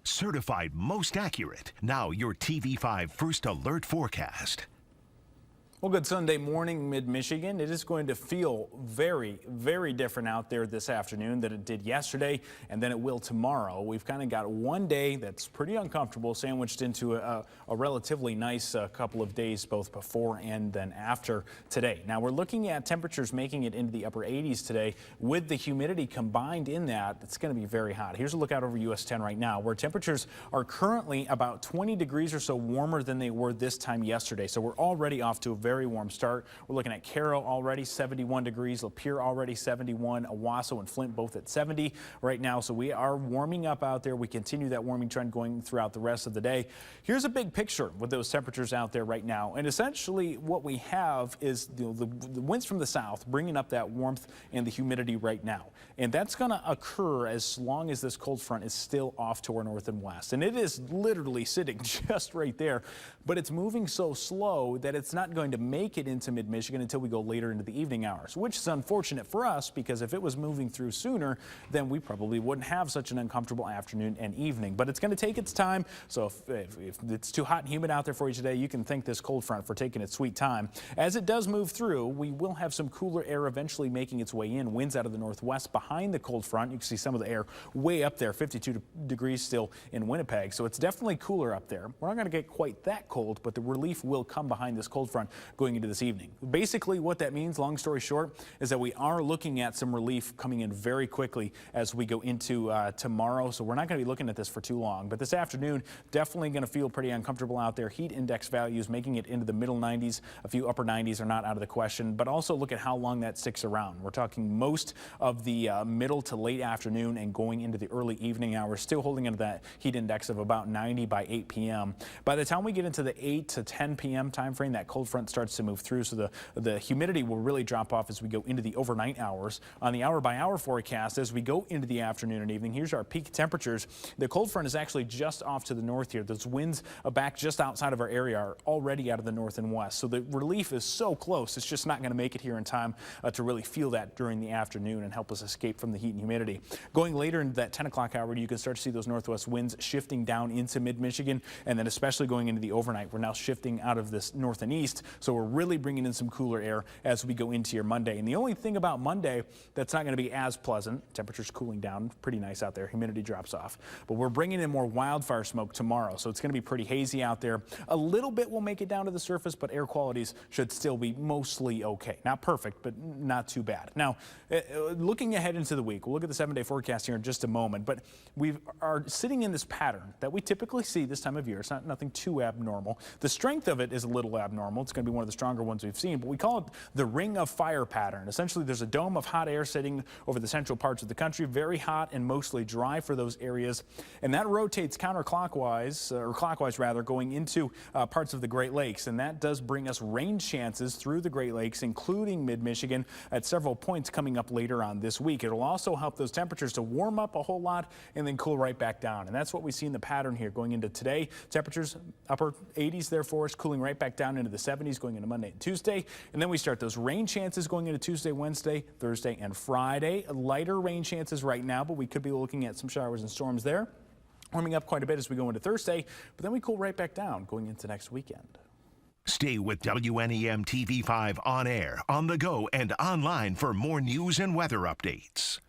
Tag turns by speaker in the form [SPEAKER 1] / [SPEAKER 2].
[SPEAKER 1] Certified most accurate. Now your TV5 First Alert forecast.
[SPEAKER 2] Well, good Sunday morning, mid-Michigan. It is going to feel very, very different out there this afternoon than it did yesterday, and then it will tomorrow. We've kind of got one day that's pretty uncomfortable sandwiched into a relatively nice couple of days, both before and then after today. Now, we're looking at temperatures making it into the upper 80s today. With the humidity combined in that, it's going to be very hot. Here's a look out over US 10 right now, where temperatures are currently about 20 degrees or so warmer than they were this time yesterday. So we're already off to a very warm start. We're looking at Caro already 71 degrees, Lapeer already 71, Owasso and Flint both at 70 right now. So we are warming up out there. We continue that warming trend going throughout the rest of the day. Here's a big picture with those temperatures out there right now. And essentially what we have is the winds from the south bringing up that warmth and the humidity right now. And that's going to occur as long as this cold front is still off to our north and west. And it is literally sitting just right there, but it's moving so slow that it's not going to make it into mid-Michigan until we go later into the evening hours, which is unfortunate for us because if it was moving through sooner, then we probably wouldn't have such an uncomfortable afternoon and evening. But it's going to take its time. So if it's too hot and humid out there for you today, you can thank this cold front for taking its sweet time. As it does move through, we will have some cooler air eventually making its way in. Winds out of the northwest behind the cold front. You can see some of the air way up there, 52 degrees still in Winnipeg. So it's definitely cooler up there. We're not going to get quite that cold, but the relief will come behind this cold front going into this evening. Basically what that means, long story short, is that we are looking at some relief coming in very quickly as we go into tomorrow. So we're not going to be looking at this for too long, but this afternoon definitely going to feel pretty uncomfortable out there. Heat index values making it into the middle 90s, a few upper 90s are not out of the question, but also look at how long that sticks around. We're talking most of the middle to late afternoon and going into the early evening hours, still holding into that heat index of about 90 by 8 p.m. By the time we get into the 8 to 10 p.m. time frame, that cold front starts to move through, so the humidity will really drop off as we go into the overnight hours. On the hour-by-hour forecast, as we go into the afternoon and evening, here's our peak temperatures. The cold front is actually just off to the north here. Those winds back just outside of our area are already out of the north and west, so the relief is so close, it's just not going to make it here in time to really feel that during the afternoon and help us escape from the heat and humidity. Going later into that 10 o'clock hour, you can start to see those northwest winds shifting down into mid-Michigan, and then especially going into the overnight, we're now shifting out of this north and east, so we're really bringing in some cooler air as we go into your Monday. And the only thing about Monday that's not going to be as pleasant, temperatures cooling down, pretty nice out there, humidity drops off, but we're bringing in more wildfire smoke tomorrow, so it's going to be pretty hazy out there. A little bit will make it down to the surface, but air qualities should still be mostly okay. Not perfect, but not too bad. Now, looking ahead into the week, we'll look at the 7-day forecast here in just a moment, but we are sitting in this pattern that we typically see this time of year. It's not nothing too abnormal. The strength of it is a little abnormal. It's going to be one of the stronger ones we've seen, but we call it the ring of fire pattern. Essentially, there's a dome of hot air sitting over the central parts of the country, very hot and mostly dry for those areas, and that rotates counterclockwise, or clockwise rather, going into parts of the Great Lakes, and that does bring us rain chances through the Great Lakes, including mid-Michigan, at several points coming up later on this week. It'll also help those temperatures to warm up a whole lot and then cool right back down, and that's what we see in the pattern here going into today. Temperatures upper 80s there for us, cooling right back down into the 70s going into Monday and Tuesday, and then we start those rain chances going into Tuesday, Wednesday, Thursday, and Friday. Lighter rain chances right now, but we could be looking at some showers and storms there. Warming up quite a bit as we go into Thursday, but then we cool right back down going into next weekend.
[SPEAKER 1] Stay with WNEM TV5 on air, on the go, and online for more news and weather updates.